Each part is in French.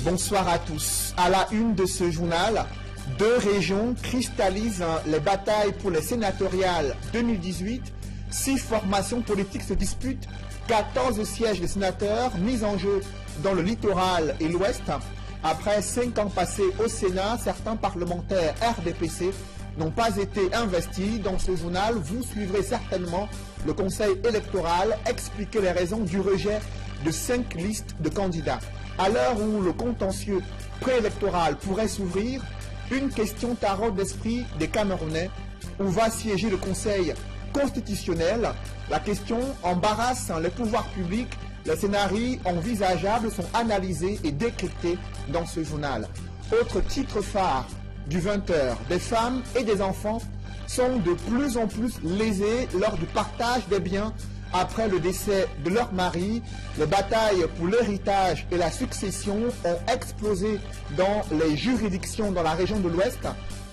Bonsoir à tous. À la une de ce journal, 2 régions cristallisent les batailles pour les sénatoriales 2018. 6 formations politiques se disputent. 14 sièges de sénateurs mis en jeu dans le littoral et l'Ouest. Après 5 ans passés au Sénat, certains parlementaires RDPC n'ont pas été investis. Dans ce journal, vous suivrez certainement le Conseil électoral expliquer les raisons du rejet de 5 listes de candidats. À l'heure où le contentieux préélectoral pourrait s'ouvrir, une question taraude l'esprit des Camerounais. Où va siéger le Conseil constitutionnel? La question embarrasse les pouvoirs publics. Les scénarios envisageables sont analysés et décryptés dans ce journal. Autre titre phare du 20h, des femmes et des enfants sont de plus en plus lésés lors du partage des biens après le décès de leur mari. Les batailles pour l'héritage et la succession ont explosé dans les juridictions dans la région de l'Ouest.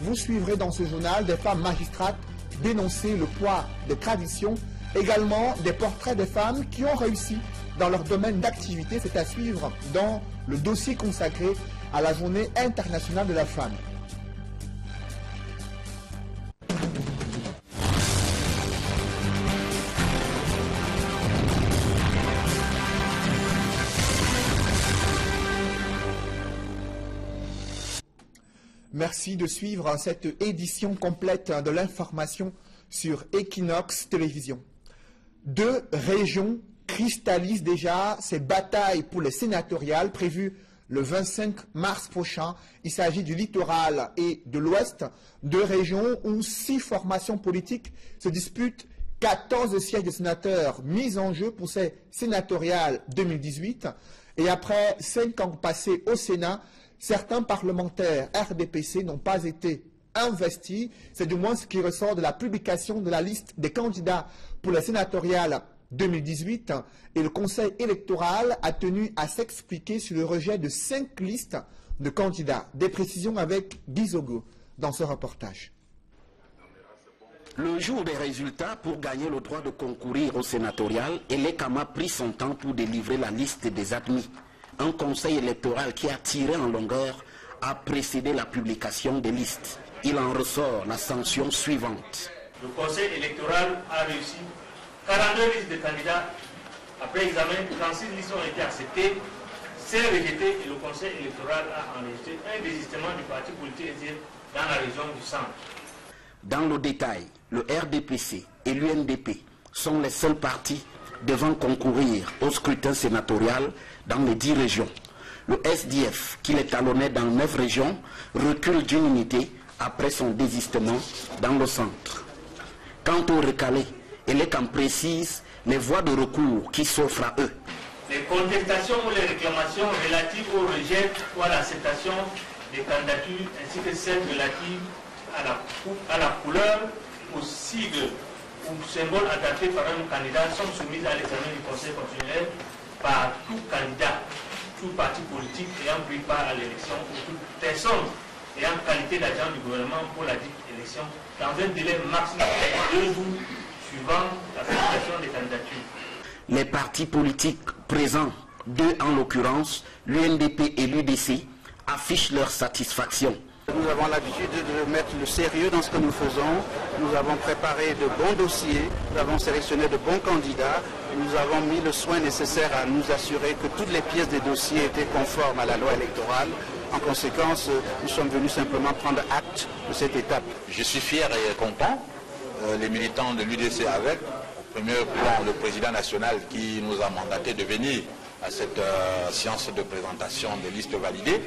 Vous suivrez dans ce journal des femmes magistrates dénoncer le poids des traditions, également des portraits des femmes qui ont réussi dans leur domaine d'activité. C'est à suivre dans le dossier consacré à la Journée internationale de la femme. Merci de suivre cette édition complète de l'information sur Equinox Télévision. 2 régions cristallisent déjà ces batailles pour les sénatoriales prévues le 25 mars prochain. Il s'agit du littoral et de l'Ouest, 2 régions où 6 formations politiques se disputent. 14 sièges de sénateurs mis en jeu pour ces sénatoriales 2018. Et après 5 ans passés au Sénat, certains parlementaires RDPC n'ont pas été investis. C'est du moins ce qui ressort de la publication de la liste des candidats pour les sénatoriales 2018. Et le Conseil électoral a tenu à s'expliquer sur le rejet de 5 listes de candidats. Des précisions avec Guy Zogo dans ce reportage. Le jour des résultats, pour gagner le droit de concourir au sénatorial, Elekama a pris son temps pour délivrer la liste des admis. Un conseil électoral qui a tiré en longueur a précédé la publication des listes. Il en ressort la sanction suivante. Le conseil électoral a réussi 42 listes de candidats. Après examen, 36 listes ont été acceptées, 5 rejetées et le conseil électoral a enregistré un désistement du parti politique dans la région du centre. Dans le détail, le RDPC et l'UNDP sont les seuls partis devant concourir au scrutin sénatorial dans les 10 régions. Le SDF, qui les talonnait dans 9 régions, recule d'une unité après son désistement dans le centre. Quant aux recalés, Elekam précise les voies de recours qui s'offrent à eux. Les contestations ou les réclamations relatives au rejet ou à l'acceptation des candidatures ainsi que celles relatives à la couleur, au sigle ou symbole adapté par un candidat sont soumises à l'examen du Conseil constitutionnel par tout candidat, tout parti politique ayant pris part à l'élection ou toute personne ayant qualité d'agent du gouvernement pour la dite élection dans un délai maximum de 2 jours suivant la présentation des candidatures. Les partis politiques présents, 2 en l'occurrence, l'UNDP et l'UDC, affichent leur satisfaction. Nous avons l'habitude de mettre le sérieux dans ce que nous faisons. Nous avons préparé de bons dossiers, nous avons sélectionné de bons candidats, nous avons mis le soin nécessaire à nous assurer que toutes les pièces des dossiers étaient conformes à la loi électorale. En conséquence, nous sommes venus simplement prendre acte de cette étape. Je suis fier et content, les militants de l'UDC avec, au premier plan le président national qui nous a mandaté de venir à cette séance de présentation des listes validées.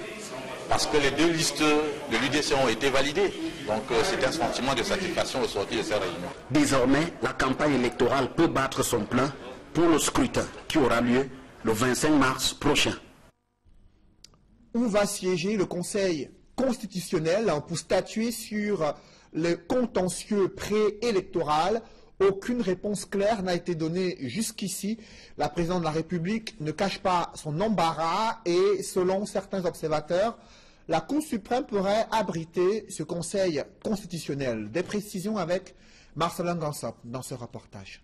Parce que les 2 listes de l'UDC ont été validées. Donc c'est un sentiment de satisfaction au sortir de ces réunions. Désormais, la campagne électorale peut battre son plein pour le scrutin qui aura lieu le 25 mars prochain. Où va siéger le Conseil constitutionnel pour statuer sur le contentieux préélectoral? Aucune réponse claire n'a été donnée jusqu'ici. La présidente de la République ne cache pas son embarras et, selon certains observateurs, la Cour suprême pourrait abriter ce Conseil constitutionnel. Des précisions avec Marcelin Gansop dans ce reportage.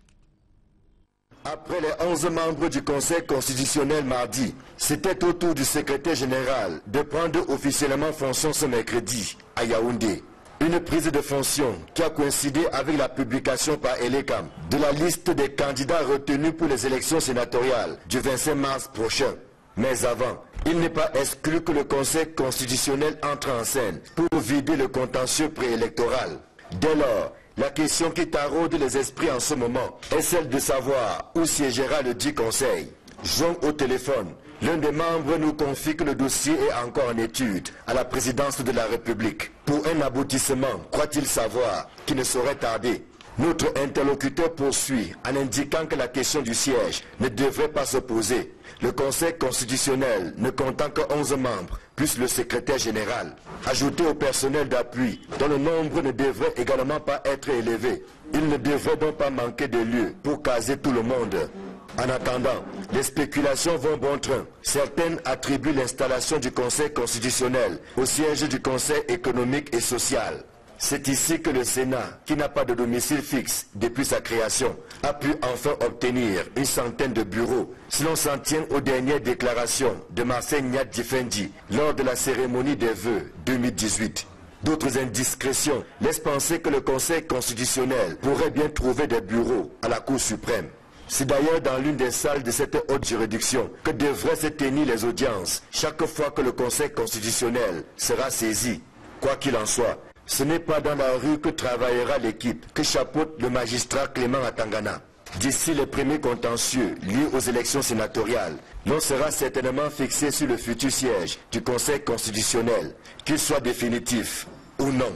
Après les 11 membres du Conseil constitutionnel mardi, c'était au tour du secrétaire général de prendre officiellement fonction ce mercredi à Yaoundé. Une prise de fonction qui a coïncidé avec la publication par Elecam de la liste des candidats retenus pour les élections sénatoriales du 25 mars prochain. Mais avant, il n'est pas exclu que le Conseil constitutionnel entre en scène pour vider le contentieux préélectoral. Dès lors, la question qui taraude les esprits en ce moment est celle de savoir où siégera le dit conseil. Joint au téléphone, l'un des membres nous confie que le dossier est encore en étude à la présidence de la République. Pour un aboutissement, croit-il savoir, qui ne saurait tarder. Notre interlocuteur poursuit en indiquant que la question du siège ne devrait pas se poser. Le Conseil constitutionnel ne comptant que 11 membres, plus le secrétaire général. Ajouté au personnel d'appui, dont le nombre ne devrait également pas être élevé. Il ne devrait donc pas manquer de lieu pour caser tout le monde. En attendant, les spéculations vont bon train. Certaines attribuent l'installation du Conseil constitutionnel au siège du Conseil économique et social. C'est ici que le Sénat, qui n'a pas de domicile fixe depuis sa création, a pu enfin obtenir une centaine de bureaux, si l'on s'en tient aux dernières déclarations de Marcel Nyat Difendi lors de la cérémonie des vœux 2018. D'autres indiscrétions laissent penser que le Conseil constitutionnel pourrait bien trouver des bureaux à la Cour suprême. C'est d'ailleurs dans l'une des salles de cette haute juridiction que devraient se tenir les audiences chaque fois que le Conseil constitutionnel sera saisi. Quoi qu'il en soit, ce n'est pas dans la rue que travaillera l'équipe que chapeaute le magistrat Clément Atangana. D'ici les premiers contentieux liés aux élections sénatoriales, l'on sera certainement fixé sur le futur siège du Conseil constitutionnel, qu'il soit définitif ou non.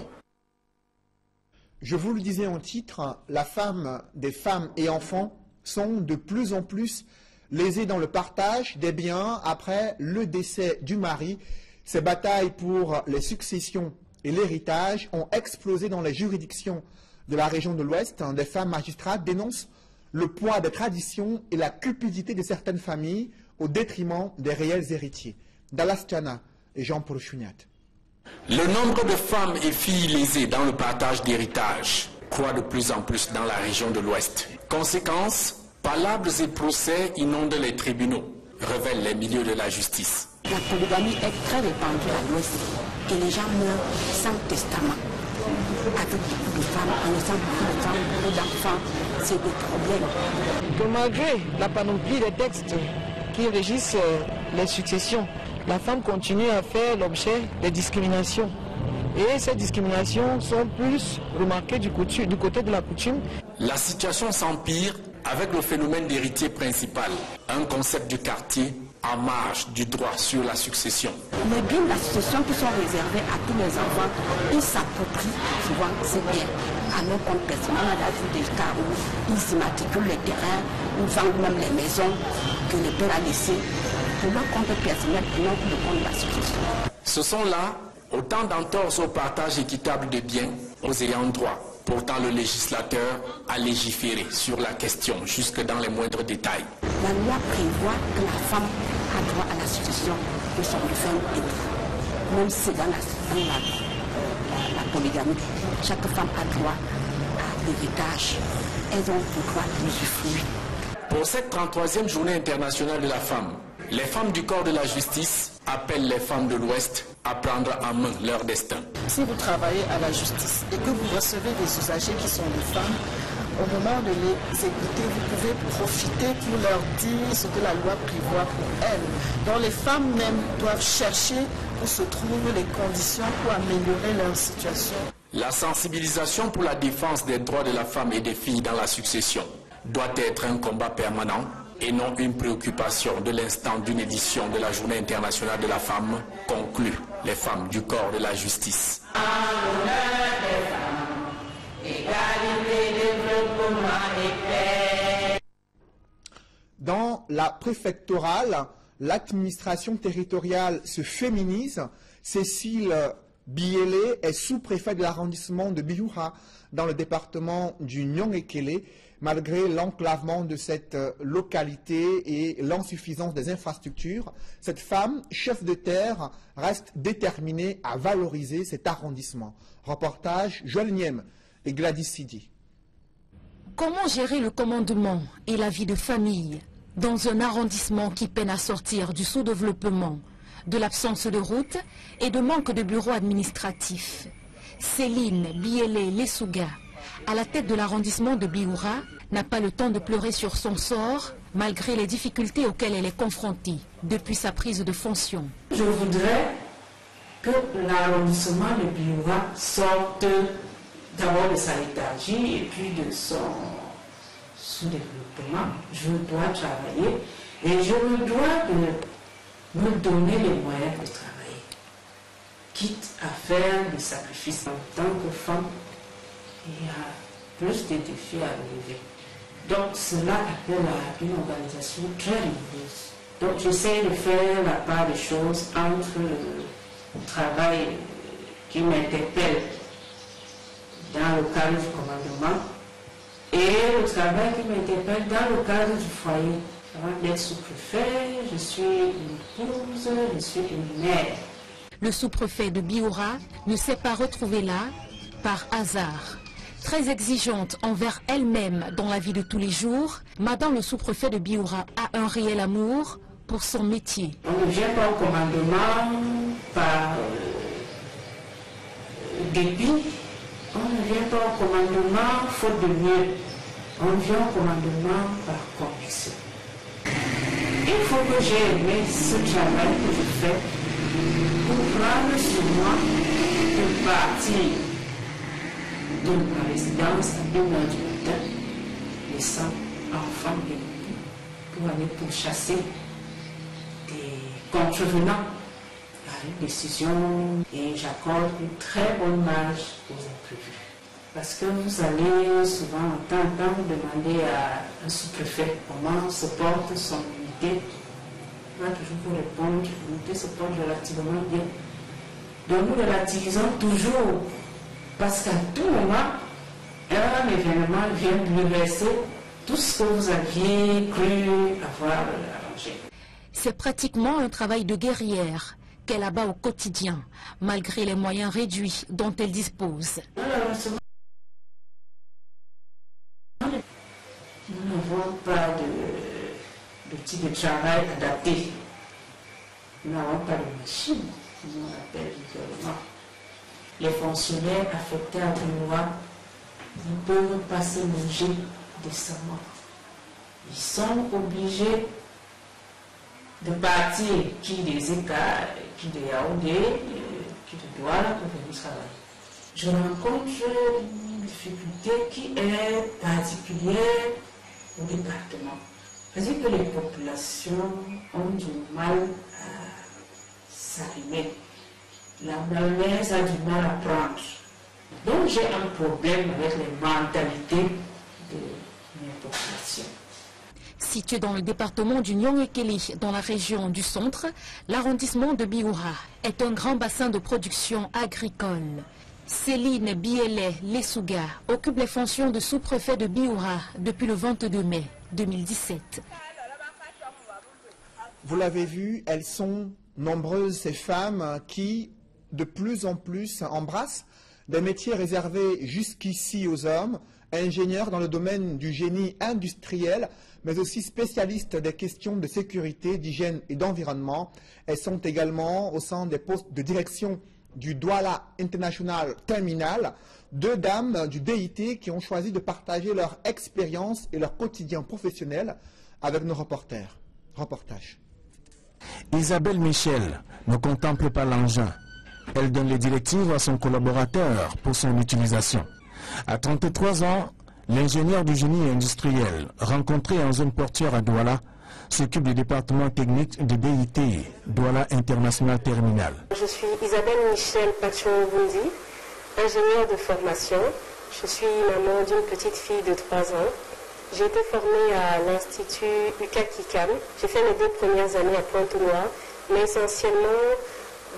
Je vous le disais en titre, la femme des femmes et enfants sont de plus en plus lésés dans le partage des biens après le décès du mari. Ces batailles pour les successions et l'héritage ont explosé dans les juridictions de la région de l'Ouest. Des femmes magistrates dénoncent le poids des traditions et la cupidité de certaines familles au détriment des réels héritiers. Dallas Tiana et Jean-Paul Chouniat. Le nombre de femmes et filles lésées dans le partage d'héritage croît de plus en plus dans la région de l'Ouest. Conséquence, palables et procès inondent les tribunaux, révèlent les milieux de la justice. La polygamie est très répandue à l'Ouest et les gens meurent sans testament. Avec beaucoup de femmes, en laissant beaucoup de femmes, beaucoup d'enfants, c'est des problèmes. Que malgré la panoplie des textes qui régissent les successions, la femme continue à faire l'objet des discriminations. Et ces discriminations sont plus remarquées du côté de la coutume. La situation s'empire avec le phénomène d'héritier principal, un concept du quartier en marge du droit sur la succession. Les biens de la succession qui sont réservés à tous les enfants, ils s'approprient souvent ces biens. À nos comptes personnels, on a vu des cas où ils immatriculent les terrains, ou vendent même les maisons que le père a laissées pour leur compte personnel et non pour le compte de la succession. Ce sont là autant d'entorses au partage équitable de biens aux ayants droit. Pourtant, le législateur a légiféré sur la question jusque dans les moindres détails. La loi prévoit que la femme a droit à la succession de son défunt époux. Même si dans la polygamie, chaque femme a droit à l'héritage. Elles ont le droit d'usufruire. Pour cette 33e journée internationale de la femme, les femmes du corps de la justice appellent les femmes de l'Ouest à prendre en main leur destin. Si vous travaillez à la justice et que vous recevez des usagers qui sont des femmes, au moment de les écouter, vous pouvez profiter pour leur dire ce que la loi prévoit pour elles. Donc les femmes même doivent chercher où se trouvent les conditions pour améliorer leur situation. La sensibilisation pour la défense des droits de la femme et des filles dans la succession doit être un combat permanent et non une préoccupation de l'instant d'une édition de la Journée internationale de la femme, conclut les femmes du corps de la justice. Dans la préfectorale, l'administration territoriale se féminise. Cécile Biélé est sous-préfet de l'arrondissement de Bihoura dans le département du Nyong-Ekele. Malgré l'enclavement de cette localité et l'insuffisance des infrastructures, cette femme, chef de terre, reste déterminée à valoriser cet arrondissement. Reportage Joël Niem et Gladys Sidi. Comment gérer le commandement et la vie de famille dans un arrondissement qui peine à sortir du sous-développement, de l'absence de route et de manque de bureaux administratifs? Céline Biélé Lesouga, à la tête de l'arrondissement de Bioura, n'a pas le temps de pleurer sur son sort, malgré les difficultés auxquelles elle est confrontée depuis sa prise de fonction. Je voudrais que l'arrondissement de Bioura sorte d'abord de sa léthargie et puis de son sous-développement. Je dois travailler et je me dois de me donner les moyens de travailler, quitte à faire des sacrifices. En tant que femme, il y a plus de défis à relever. Donc cela appelle à une organisation très rigoureuse. Donc j'essaie de faire la part des choses entre le travail qui m'interpelle dans le cadre du commandement et le travail qui m'interpelle dans le cadre du foyer. Avant d'être sous-préfet, je suis une épouse, je suis une mère. Le sous-préfet de Bioura ne s'est pas retrouvé là par hasard. Très exigeante envers elle-même dans la vie de tous les jours, Madame le sous-préfet de Bioura a un réel amour pour son métier. On ne vient pas au commandement par dépit, on ne vient pas au commandement faute de mieux, on vient au commandement par conviction. Il faut que j'ai aimé ce travail que je fais pour prendre sur moi de partir de ma résidence à 1h du matin, laissant enfants et époux pour aller pourchasser des contrevenants à une décision, et j'accorde une très bonne marge aux imprévus. Parce que vous allez souvent entendre demander à un sous-préfet comment se porte son unité. Il va toujours vous répondre, l'unité se porte relativement bien. Donc nous relativisons toujours, parce qu'à tout moment, un événement vient bouleverser tout ce que vous aviez cru avoir arrangé. C'est pratiquement un travail de guerrière qu'elle abat au quotidien, malgré les moyens réduits dont elle dispose. Nous n'avons pas d'outils de travail adaptés. Nous n'avons pas de machine, nous appelle le gouvernement. Les fonctionnaires affectés à Bioura ne peuvent pas se loger décemment. Ils sont obligés de partir, qui des Écarts, qui des Yaoundé, qui de Douala pour venir travailler. Je rencontre une difficulté qui est particulière au département. C'est-à-dire que les populations ont du mal à s'arrimer. La malgache a du mal à prendre. Donc j'ai un problème avec les mentalités de mes populations. Situé dans le département du Nyong-Ekeli, dans la région du centre, l'arrondissement de Bioura est un grand bassin de production agricole. Céline Biélé Lesouga occupe les fonctions de sous-préfet de Bioura depuis le 22 mai 2017. Vous l'avez vu, elles sont nombreuses ces femmes qui, de plus en plus, embrassent des métiers réservés jusqu'ici aux hommes, ingénieurs dans le domaine du génie industriel, mais aussi spécialistes des questions de sécurité, d'hygiène et d'environnement. Elles sont également au sein des postes de direction du Douala International Terminal, 2 dames du DIT qui ont choisi de partager leur expérience et leur quotidien professionnel avec nos reportages. Isabelle Michel ne contemple pas l'engin. Elle donne les directives à son collaborateur pour son utilisation. À 33 ans, l'ingénieur du génie industriel, rencontré en zone portuaire à Douala, s'occupe du département technique de DIT, Douala International Terminal. Je suis Isabelle Michel Pachon-Bundi, ingénieure de formation. Je suis maman d'une petite fille de 3 ans. J'ai été formée à l'Institut UCAC-ICAM. J'ai fait mes 2 premières années à Pointe-Noire, mais essentiellement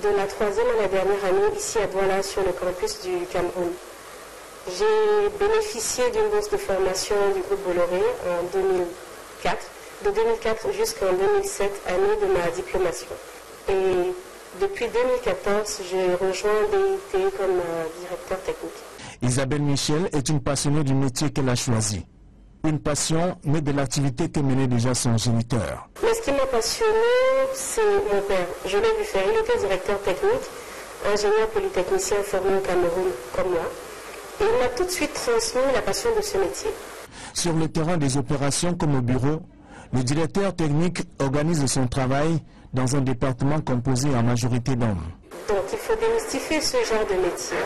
de la 3e à la dernière année ici à Douala sur le campus du Cameroun. J'ai bénéficié d'une bourse de formation du groupe Bolloré en 2004, de 2004 jusqu'en 2007, année de ma diplomation. Et depuis 2014, j'ai rejoint DIT comme directeur technique. Isabelle Michel est une passionnée du métier qu'elle a choisi. Une passion née de l'activité que menait déjà son géniteur. Mais ce qui m'a passionné, c'est mon père. Je l'ai vu faire. Il était directeur technique, ingénieur polytechnicien formé au Cameroun, comme moi. Et il m'a tout de suite transmis la passion de ce métier. Sur le terrain des opérations comme au bureau, le directeur technique organise son travail dans un département composé en majorité d'hommes. Donc il faut démystifier ce genre de métier.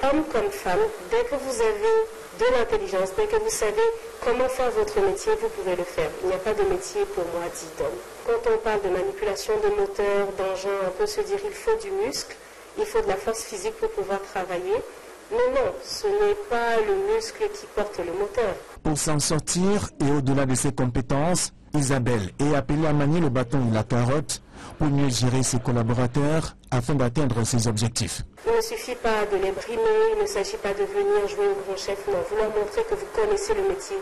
Homme comme femme, dès que vous avez de l'intelligence, dès que vous savez comment faire votre métier, vous pouvez le faire. Il n'y a pas de métier pour moi dit d'homme. Quand on parle de manipulation de moteur, d'engin, on peut se dire il faut du muscle, il faut de la force physique pour pouvoir travailler. Mais non, ce n'est pas le muscle qui porte le moteur. Pour s'en sortir et au-delà de ses compétences, Isabelle est appelée à manier le bâton et la carotte pour mieux gérer ses collaborateurs afin d'atteindre ses objectifs. Il ne suffit pas de les brimer, il ne s'agit pas de venir jouer au grand chef, non. Vous leur montrez que vous connaissez le métier,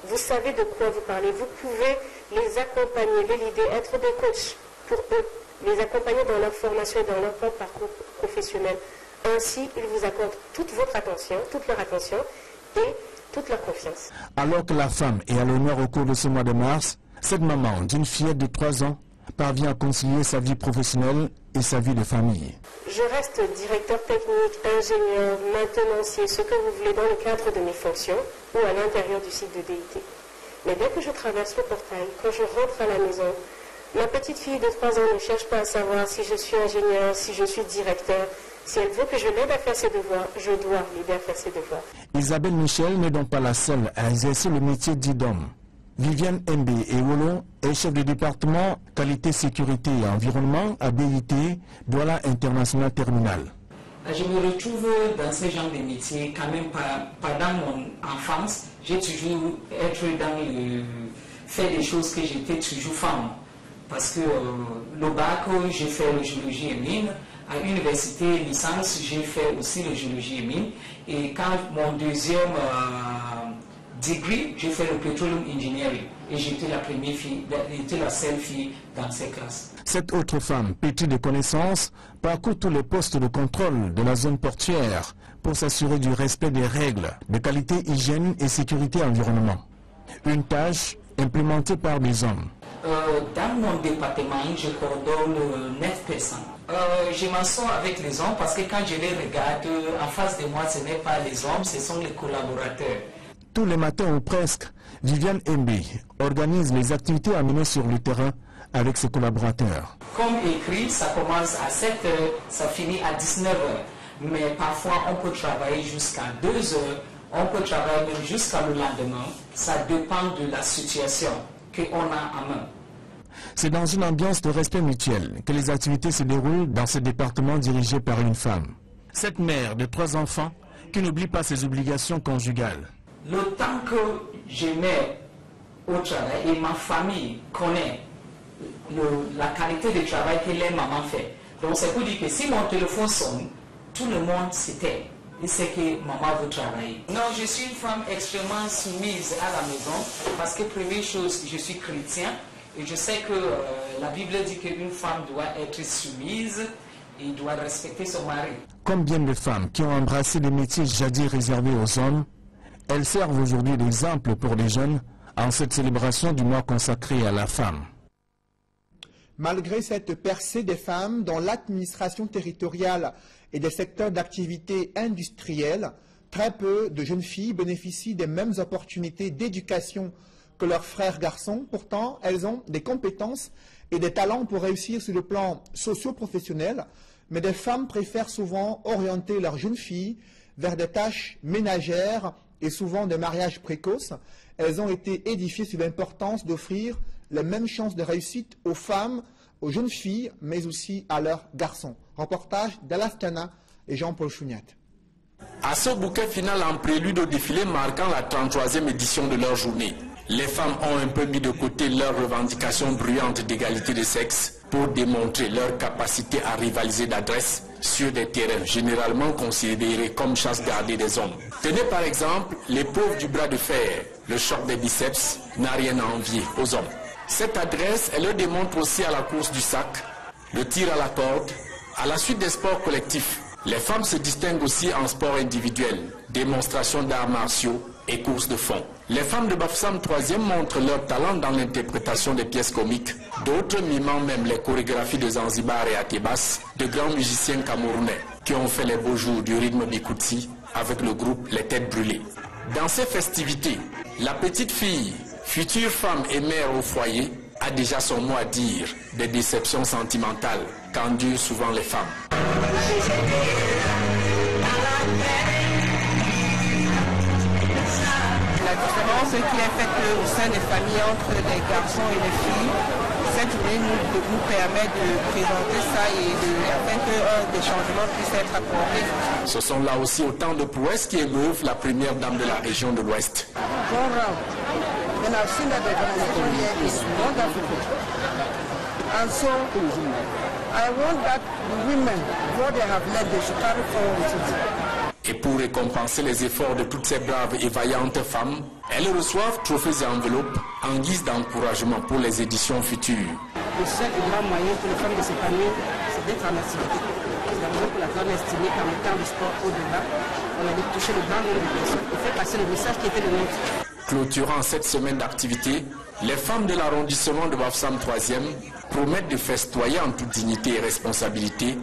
vous savez de quoi vous parlez, vous pouvez les accompagner, les leader, être des coachs pour eux, les accompagner dans leur formation et dans leur propre parcours professionnel. Ainsi, ils vous accordent toute votre attention, toute leur attention et toute leur confiance. Alors que la femme est à l'honneur au cours de ce mois de mars, cette maman d'une fillette de 3 ans parvient à concilier sa vie professionnelle et sa vie de famille. Je reste directeur technique, ingénieur, maintenancier, ce que vous voulez dans le cadre de mes fonctions ou à l'intérieur du site de DIT. Mais dès que je traverse le portail, quand je rentre à la maison, ma petite fille de 3 ans ne cherche pas à savoir si je suis ingénieur, si je suis directeur. Si elle veut que je l'aide à faire ses devoirs, je dois l'aider à faire ses devoirs. Isabelle Michel n'est donc pas la seule à exercer le métier dit d'homme. Viviane Mbe Ewolo est chef de département qualité, sécurité et environnement à BIT, Douala International Terminal. Je me retrouve dans ce genre de métier quand même pendant mon enfance. J'ai toujours été dans le fait des choses que j'étais toujours femme. Parce que le bac, j'ai fait le géologie et mine. À l'université licence, j'ai fait aussi le géologie et mine. Et quand mon deuxième degré, j'ai fait le petroleum engineering. Et j'étais la première fille, j'étais la seule fille dans ces classes. Cette autre femme, pétrie de connaissances, parcourt tous les postes de contrôle de la zone portuaire pour s'assurer du respect des règles de qualité, hygiène et sécurité environnement. Une tâche implémentée par des hommes. Dans mon département, je coordonne 9 personnes. Je m'en sors avec les hommes parce que quand je les regarde, en face de moi, ce n'est pas les hommes, ce sont les collaborateurs. Tous les matins ou presque, Viviane Mbe organise les activités à mener sur le terrain avec ses collaborateurs. Comme écrit, ça commence à 7 h, ça finit à 19 h. Mais parfois, on peut travailler jusqu'à 2 h, on peut travailler même jusqu'à le lendemain. Ça dépend de la situation qu'on a en main. C'est dans une ambiance de respect mutuel que les activités se déroulent dans ce département dirigé par une femme. Cette mère de 3 enfants qui n'oublie pas ses obligations conjugales. Le temps que je mets au travail et ma famille connaît la qualité de travail que les mamans font. Donc c'est pour dire que si mon téléphone sonne, tout le monde s'éteint. Et c'est que maman veut travailler. Non, je suis une femme extrêmement soumise à la maison parce que première chose, je suis chrétien et je sais que la Bible dit qu'une femme doit être soumise et doit respecter son mari. Combien de femmes qui ont embrassé les métiers jadis réservés aux hommes, elles servent aujourd'hui d'exemple pour les jeunes en cette célébration du mois consacré à la femme. Malgré cette percée des femmes dans l'administration territoriale et des secteurs d'activité industrielle, très peu de jeunes filles bénéficient des mêmes opportunités d'éducation que leurs frères garçons. Pourtant, elles ont des compétences et des talents pour réussir sur le plan socio-professionnel, mais des femmes préfèrent souvent orienter leurs jeunes filles vers des tâches ménagères et souvent des mariages précoces. Elles ont été édifiées sur l'importance d'offrir les mêmes chances de réussite aux femmes, aux jeunes filles, mais aussi à leurs garçons. Reportage d'Alaskana et Jean-Paul Chouniat. À ce bouquet final en prélude au défilé marquant la 33e édition de leur journée, les femmes ont un peu mis de côté leurs revendications bruyantes d'égalité de sexe pour démontrer leur capacité à rivaliser d'adresse sur des terrains généralement considérés comme chasse gardée des hommes. Tenez par exemple l'épreuve du bras de fer, le choc des biceps n'a rien à envier aux hommes. Cette adresse, elle le démontre aussi à la course du sac, le tir à la corde, à la suite des sports collectifs. Les femmes se distinguent aussi en sport individuel, démonstration d'arts martiaux et courses de fond. Les femmes de Bafoussam 3e montrent leur talent dans l'interprétation des pièces comiques, d'autres mimant même les chorégraphies de Zanzibar et Atebas, de grands musiciens camerounais qui ont fait les beaux jours du rythme Bikouti avec le groupe Les Têtes Brûlées. Dans ces festivités, la petite fille, future femme et mère au foyer, a déjà son mot à dire des déceptions sentimentales qu'endurent souvent les femmes. La différence qui est faite au sein des familles entre les garçons et les filles, cette journée nous permet de présenter ça et afin que des changements puissent être apportés. Ce sont là aussi autant de prouesses qui émeuvent la première dame de la région de l'Ouest. And I've seen that the organization here is wonderful. And so I want that the women, what they have led, they should carry forward with it. Et pour récompenser les efforts de toutes ces braves et vaillantes femmes, elles reçoivent trophées et enveloppes en guise d'encouragement pour les éditions futures. Le seul grand moyen pour les femmes de s'épanouir, c'est d'être en activité. C'est la raison pour laquelle on a estimé qu'en mettant le sport au-delà, on allait toucher le grand nombre de personnes et faire passer le message qui était le nôtre. Clôturant cette semaine d'activité, les femmes de l'arrondissement de Bafoussam 3e promettent de festoyer en toute dignité et responsabilité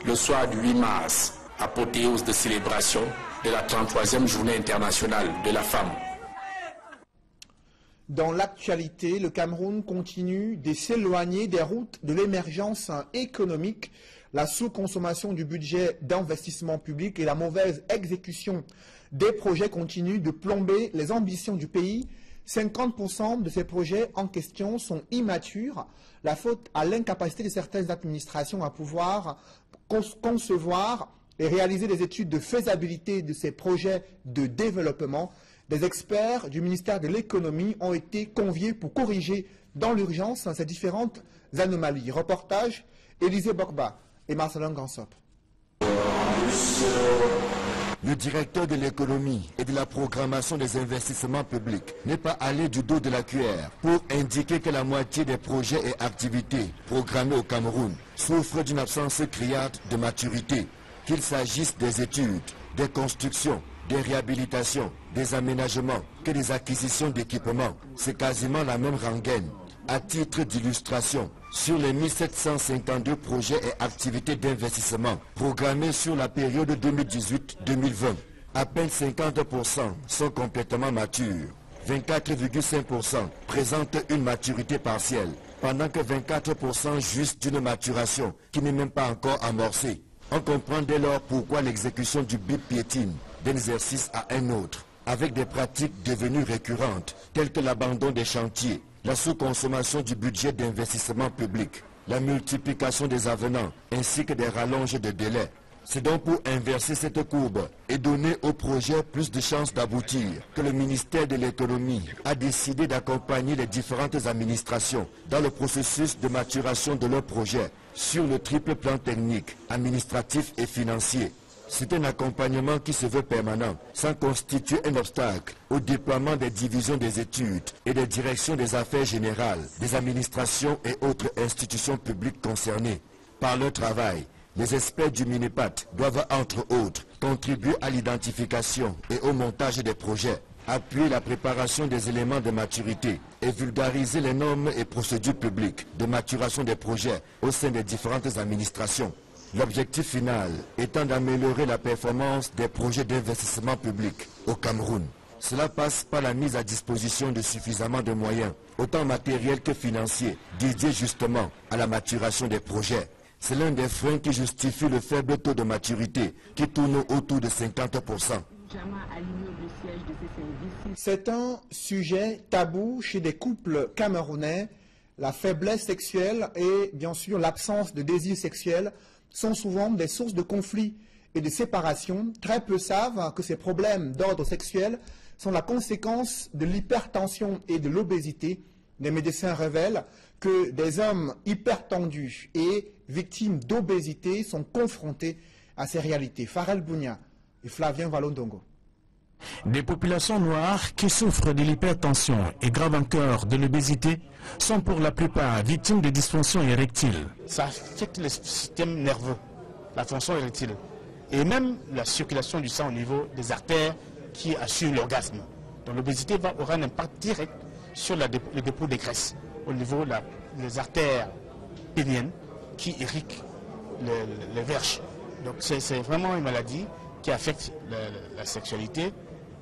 le soir du 8 mars, apothéose de célébration de la 33e journée internationale de la femme. Dans l'actualité, le Cameroun continue de s'éloigner des routes de l'émergence économique. La sous-consommation du budget d'investissement public et la mauvaise exécution des projets continuent de plomber les ambitions du pays. 50% de ces projets en question sont immatures. La faute à l'incapacité de certaines administrations à pouvoir concevoir et réaliser des études de faisabilité de ces projets de développement. Des experts du ministère de l'économie ont été conviés pour corriger dans l'urgence ces différentes anomalies. Reportage, Élisée Bokba et Marcelin Gansop. Le directeur de l'économie et de la programmation des investissements publics n'est pas allé du dos de la cuillère pour indiquer que la moitié des projets et activités programmés au Cameroun souffrent d'une absence criarde de maturité, qu'il s'agisse des études, des constructions, des réhabilitations, des aménagements, que des acquisitions d'équipements. C'est quasiment la même rengaine. À titre d'illustration, sur les 1752 projets et activités d'investissement programmés sur la période 2018-2020, à peine 50% sont complètement matures. 24,5% présentent une maturité partielle, pendant que 24% jouissent d'une maturation qui n'est même pas encore amorcée. On comprend dès lors pourquoi l'exécution du BIP piétine d'un exercice à un autre, avec des pratiques devenues récurrentes, telles que l'abandon des chantiers, la sous-consommation du budget d'investissement public, la multiplication des avenants, ainsi que des rallonges de délais. C'est donc pour inverser cette courbe et donner au projet plus de chances d'aboutir que le ministère de l'économie a décidé d'accompagner les différentes administrations dans le processus de maturation de leurs projets sur le triple plan technique, administratif et financier. C'est un accompagnement qui se veut permanent, sans constituer un obstacle au déploiement des divisions des études et des directions des affaires générales, des administrations et autres institutions publiques concernées. Par leur travail, les experts du MINEPAT doivent, entre autres, contribuer à l'identification et au montage des projets, appuyer la préparation des éléments de maturité et vulgariser les normes et procédures publiques de maturation des projets au sein des différentes administrations. L'objectif final étant d'améliorer la performance des projets d'investissement public au Cameroun. Cela passe par la mise à disposition de suffisamment de moyens, autant matériels que financiers, dédiés justement à la maturation des projets. C'est l'un des freins qui justifie le faible taux de maturité, qui tourne autour de 50%. C'est un sujet tabou chez des couples camerounais. La faiblesse sexuelle et bien sûr l'absence de désir sexuel sont souvent des sources de conflits et de séparation. Très peu savent que ces problèmes d'ordre sexuel sont la conséquence de l'hypertension et de l'obésité. Les médecins révèlent que des hommes hypertendus et victimes d'obésité sont confrontés à ces réalités. Farel Bounia et Flavien Valondongo. Des populations noires qui souffrent de l'hypertension et grave encore de l'obésité sont pour la plupart victimes de dysfonctions érectiles. Ça affecte le système nerveux, la fonction érectile et même la circulation du sang au niveau des artères qui assurent l'orgasme. Donc l'obésité aura un impact direct sur le dépôt des graisses au niveau des artères péniennes qui irriguent les verges. Donc c'est vraiment une maladie qui affecte la sexualité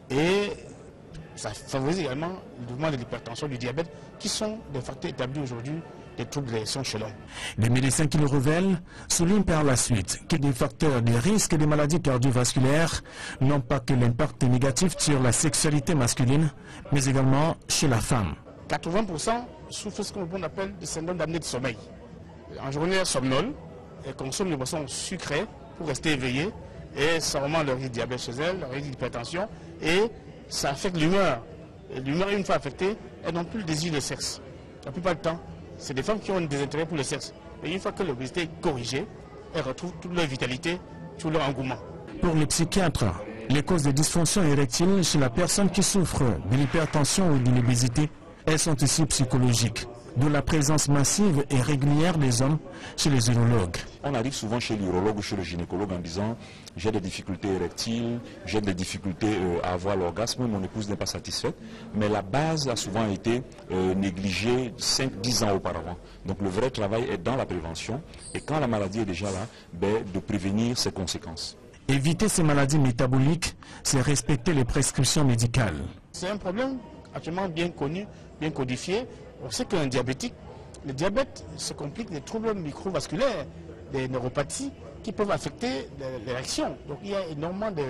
et ça favorise également le développement de l'hypertension, du diabète, qui sont des facteurs établis aujourd'hui des troubles de l'érection chez l'homme. Les médecins qui le révèlent soulignent par la suite que des facteurs de risque des maladies cardiovasculaires n'ont pas que l'impact négatif sur la sexualité masculine, mais également chez la femme. 80% souffrent de ce qu'on appelle le syndrome d'apnée de sommeil. En journée, elles somnolent, elles consomment des boissons sucrées pour rester éveillées, et ça augmente leur risque de diabète chez elles, leur risque d'hypertension, et ça affecte l'humeur. Et l'humeur, une fois affectée, elles n'ont plus le désir de sexe. La plupart du temps, c'est des femmes qui ont des intérêts pour le sexe. Et une fois que l'obésité est corrigée, elles retrouvent toute leur vitalité, tout leur engouement. Pour les psychiatres, les causes de dysfonction érectile chez la personne qui souffre de l'hypertension ou de l'obésité, elles sont aussi psychologiques, d'où la présence massive et régulière des hommes chez les urologues. On arrive souvent chez l'urologue ou chez le gynécologue en disant « j'ai des difficultés érectiles, j'ai des difficultés à avoir l'orgasme, mon épouse n'est pas satisfaite ». Mais la base a souvent été négligée 5-10 ans auparavant. Donc le vrai travail est dans la prévention et quand la maladie est déjà là, de prévenir ses conséquences. Éviter ces maladies métaboliques, c'est respecter les prescriptions médicales. C'est un problème actuellement bien connu, bien codifié. On sait qu'un diabétique, le diabète se complique des troubles microvasculaires, des neuropathies qui peuvent affecter l'érection. Donc il y a énormément de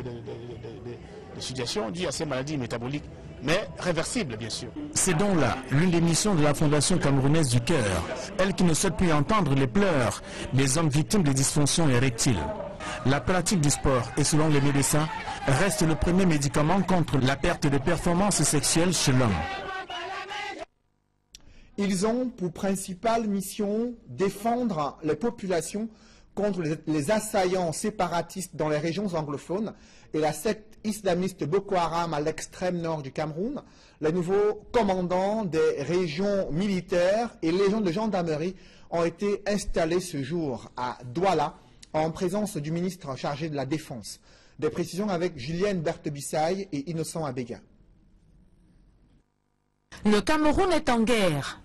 situations dues à ces maladies métaboliques, mais réversibles bien sûr. C'est donc là l'une des missions de la Fondation camerounaise du cœur, elle qui ne souhaite plus entendre les pleurs des hommes victimes de dysfonctions érectiles. La pratique du sport, et selon les médecins, reste le premier médicament contre la perte de performance sexuelle chez l'homme. Ils ont pour principale mission défendre les populations contre les assaillants séparatistes dans les régions anglophones et la secte islamiste Boko Haram à l'extrême nord du Cameroun. Les nouveaux commandants des régions militaires et légions de gendarmerie ont été installés ce jour à Douala en présence du ministre chargé de la Défense. Des précisions avec Julienne Berthe-Bissaye et Innocent Abega. Le Cameroun est en guerre.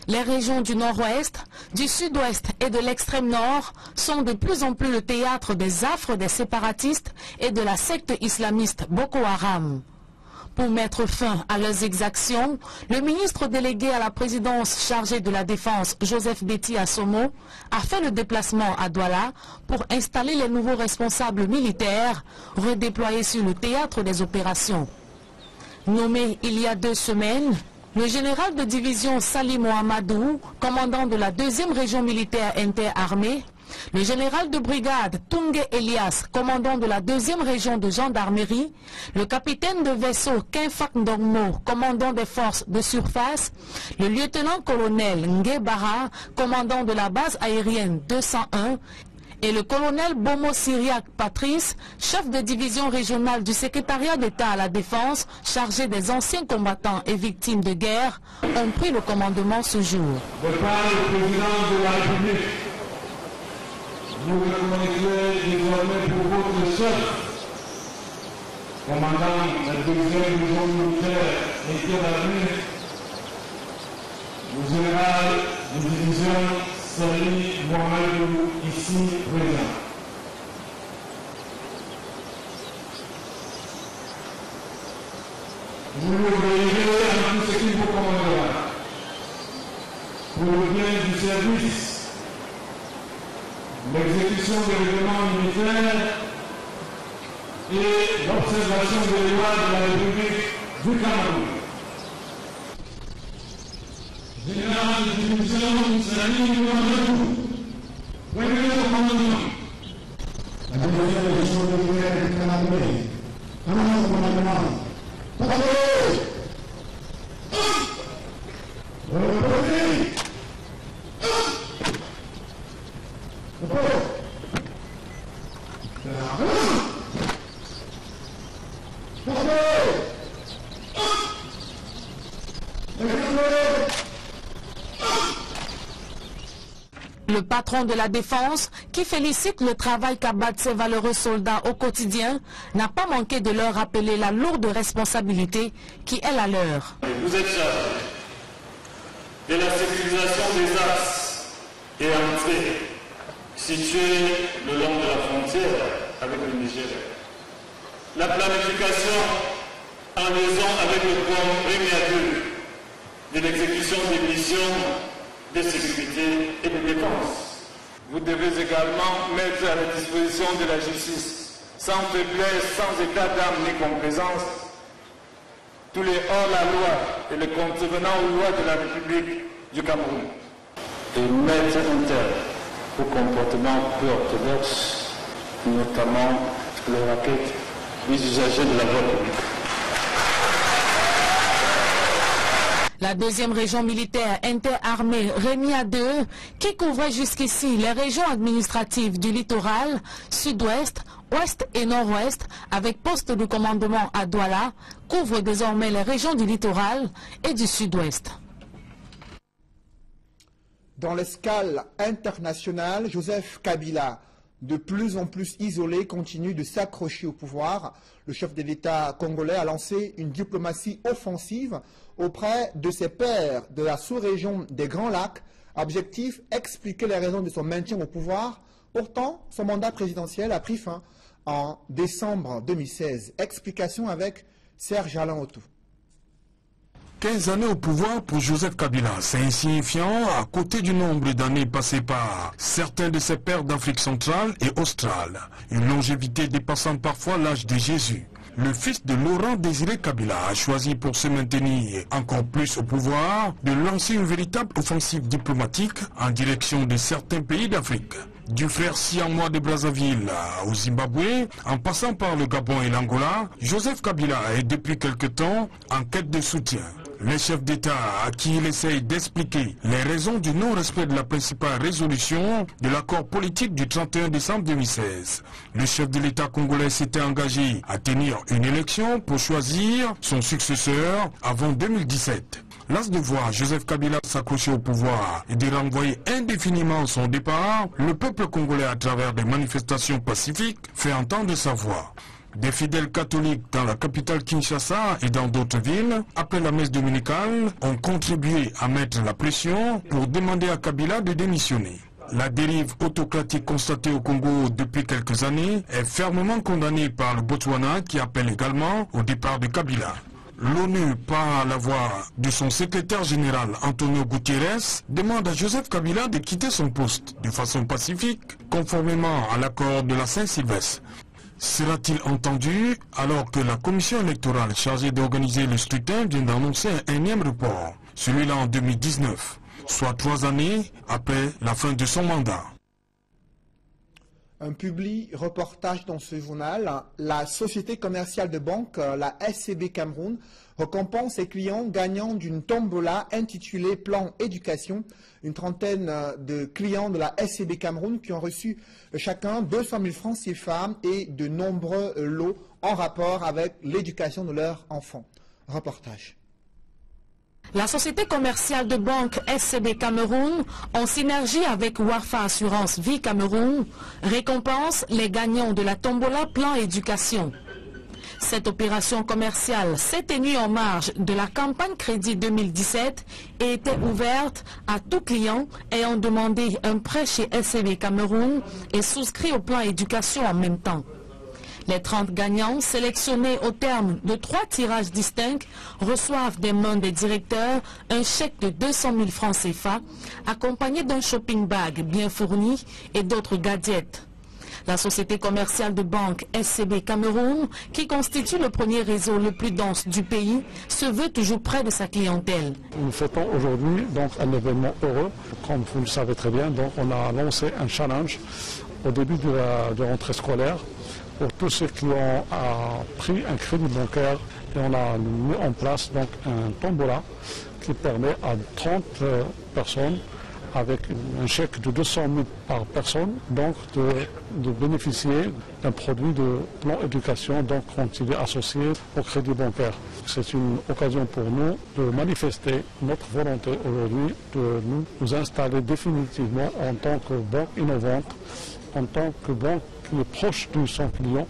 Les régions du nord-ouest, du sud-ouest et de l'extrême nord sont de plus en plus le théâtre des affres des séparatistes et de la secte islamiste Boko Haram. Pour mettre fin à leurs exactions, le ministre délégué à la présidence chargé de la Défense, Joseph Betty Assomo, a fait le déplacement à Douala pour installer les nouveaux responsables militaires redéployés sur le théâtre des opérations. Nommé il y a 2 semaines, le général de division Salim Mohamedou, commandant de la 2e région militaire interarmée, le général de brigade Tungé Elias, commandant de la 2e région de gendarmerie, le capitaine de vaisseau Kinfak Ndongmo, commandant des forces de surface, le lieutenant-colonel Nge Bara, commandant de la base aérienne 201, et le colonel Bomo Syriac Patrice, chef de division régionale du secrétariat d'État à la Défense, chargé des anciens combattants et victimes de guerre, ont pris le commandement ce jour. De par le président de la République, vous reconnaissez désormais pour votre chef, commandant la 2e région militaire interarmée, le général de division Salim Mohamedou, ici présent. Vous obéirez à tout ce qui vous commandera pour le bien du service, l'exécution des règlements militaires et l'observation des lois de la République du Cameroun. Général de division Salim Mohamedou, premier commandement. La deuxième région militaire du Cameroun, un commandement. Le Le patron de la défense, qui félicite le travail qu'abattent ces valeureux soldats au quotidien, n'a pas manqué de leur rappeler la lourde responsabilité qui est la leur. Vous êtes chargés de la sécurisation des axes et entrées situés le long de la frontière avec le Nigeria. La planification en liaison avec le plan Rémi de l'exécution des missions de sécurité et de défense. Vous devez également mettre à la disposition de la justice, sans faiblesse, sans état d'âme ni complaisance, tous les hors-la-loi et les contrevenants aux lois de la République du Cameroun. Et mettre un terme au comportement peu orthodoxe, notamment les raquettes des usagers de la voie publique. La deuxième région militaire interarmée Rémia 2, qui couvrait jusqu'ici les régions administratives du littoral, sud-ouest, ouest et nord-ouest, avec poste de commandement à Douala, couvre désormais les régions du littoral et du sud-ouest. Dans l'escale internationale, Joseph Kabila, de plus en plus isolé, continue de s'accrocher au pouvoir. Le chef de l'État congolais a lancé une diplomatie offensive auprès de ses pairs de la sous-région des Grands Lacs. Objectif, expliquer les raisons de son maintien au pouvoir. Pourtant, son mandat présidentiel a pris fin en décembre 2016. Explication avec Serge Alain Otou. 15 années au pouvoir pour Joseph Kabila, c'est insignifiant à côté du nombre d'années passées par certains de ses pairs d'Afrique centrale et australe. Une longévité dépassant parfois l'âge de Jésus. Le fils de Laurent Désiré Kabila a choisi pour se maintenir encore plus au pouvoir de lancer une véritable offensive diplomatique en direction de certains pays d'Afrique. Du frère siamois de Brazzaville au Zimbabwe, en passant par le Gabon et l'Angola, Joseph Kabila est depuis quelque temps en quête de soutien. Les chefs d'État à qui il essaye d'expliquer les raisons du non-respect de la principale résolution de l'accord politique du 31 décembre 2016. Le chef de l'État congolais s'était engagé à tenir une élection pour choisir son successeur avant 2017. Las de voir Joseph Kabila s'accrocher au pouvoir et de renvoyer indéfiniment son départ, le peuple congolais à travers des manifestations pacifiques fait entendre sa voix. Des fidèles catholiques dans la capitale Kinshasa et dans d'autres villes, après la messe dominicale, ont contribué à mettre la pression pour demander à Kabila de démissionner. La dérive autocratique constatée au Congo depuis quelques années est fermement condamnée par le Botswana qui appelle également au départ de Kabila. L'ONU, par la voix de son secrétaire général Antonio Guterres, demande à Joseph Kabila de quitter son poste de façon pacifique, conformément à l'accord de la Saint-Sylvestre. Sera-t-il entendu alors que la commission électorale chargée d'organiser le scrutin vient d'annoncer un énième report, celui-là en 2019, soit 3 années après la fin de son mandat? Un public reportage dans ce journal. La société commerciale de banque, la SCB Cameroun, récompense ses clients gagnant d'une tombola intitulée Plan Éducation. Une trentaine de clients de la SCB Cameroun qui ont reçu chacun 200 000 francs CFA et de nombreux lots en rapport avec l'éducation de leurs enfants. Reportage. La société commerciale de banque SCB Cameroun, en synergie avec Warfa Assurance Vie Cameroun, récompense les gagnants de la tombola Plan Éducation. Cette opération commerciale s'est tenue en marge de la campagne Crédit 2017 et était ouverte à tout client ayant demandé un prêt chez SCB Cameroun et souscrit au plan éducation en même temps. Les 30 gagnants, sélectionnés au terme de 3 tirages distincts, reçoivent des mains des directeurs un chèque de 200 000 francs CFA, accompagné d'un shopping bag bien fourni et d'autres gadgets. La société commerciale de banque SCB Cameroun, qui constitue le premier réseau le plus dense du pays, se veut toujours près de sa clientèle. Nous fêtons aujourd'hui donc un événement heureux. Comme vous le savez très bien, donc on a lancé un challenge au début de la rentrée scolaire pour tous ceux qui ont pris un crédit bancaire, et on a mis en place donc un tombola qui permet à 30 personnes avec un chèque de 200 000 par personne, donc de bénéficier d'un produit de plan éducation, donc quand il est associé au crédit bancaire. C'est une occasion pour nous de manifester notre volonté aujourd'hui de nous installer définitivement en tant que banque innovante, en tant que banque qui est proche de son client,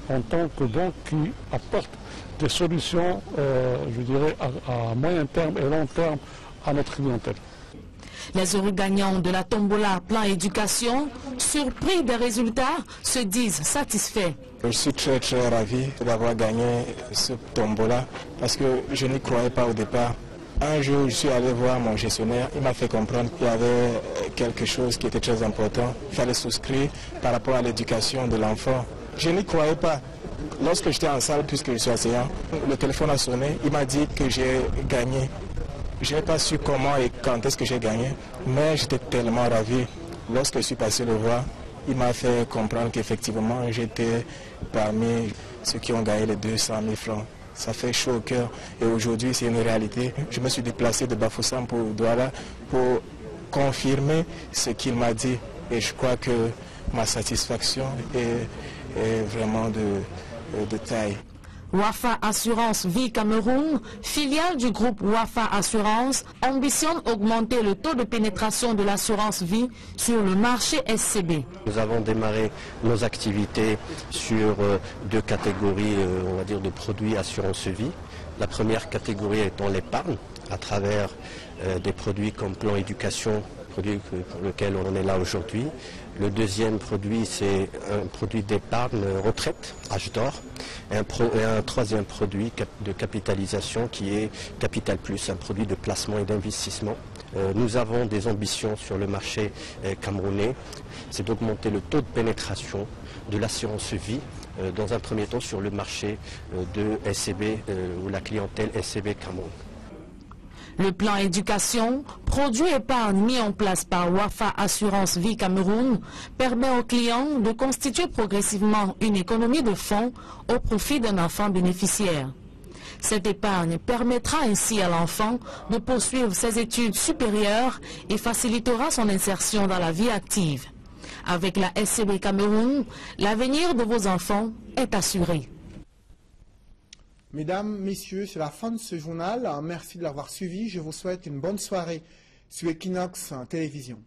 en tant que banque qui apporte des solutions, je dirais, à moyen terme et long terme à notre clientèle. Les heureux gagnants de la tombola Plan Éducation, surpris des résultats, se disent satisfaits. Je suis très ravi d'avoir gagné ce tombola parce que je n'y croyais pas au départ. Un jour, je suis allé voir mon gestionnaire, il m'a fait comprendre qu'il y avait quelque chose qui était très important. Il fallait souscrire par rapport à l'éducation de l'enfant. Je n'y croyais pas. Lorsque j'étais en salle, puisque je suis enseignant, le téléphone a sonné, il m'a dit que j'ai gagné. Je n'ai pas su comment et quand est-ce que j'ai gagné, mais j'étais tellement ravi. Lorsque je suis passé le voir, il m'a fait comprendre qu'effectivement j'étais parmi ceux qui ont gagné les 200 000 francs. Ça fait chaud au cœur et aujourd'hui c'est une réalité. Je me suis déplacé de Bafoussam pour Douala pour confirmer ce qu'il m'a dit et je crois que ma satisfaction est vraiment de taille. Wafa Assurance Vie Cameroun, filiale du groupe Wafa Assurance, ambitionne augmenter le taux de pénétration de l'assurance vie sur le marché SCB. Nous avons démarré nos activités sur deux catégories, on va dire, de produits assurance vie. La première catégorie étant l'épargne, à travers des produits comme Plan Éducation, produit pour lequel on en est là aujourd'hui. Le deuxième produit, c'est un produit d'épargne retraite, âge d'or. Et un troisième produit de capitalisation qui est Capital Plus, un produit de placement et d'investissement. Nous avons des ambitions sur le marché camerounais, c'est d'augmenter le taux de pénétration de l'assurance vie, dans un premier temps sur le marché de SCB ou la clientèle SCB Cameroun. Le plan éducation, produit épargne mis en place par Wafa Assurance Vie Cameroun, permet aux clients de constituer progressivement une économie de fonds au profit d'un enfant bénéficiaire. Cette épargne permettra ainsi à l'enfant de poursuivre ses études supérieures et facilitera son insertion dans la vie active. Avec la SCB Cameroun, l'avenir de vos enfants est assuré. Mesdames, Messieurs, c'est la fin de ce journal. Merci de l'avoir suivi. Je vous souhaite une bonne soirée sur Equinox Télévision.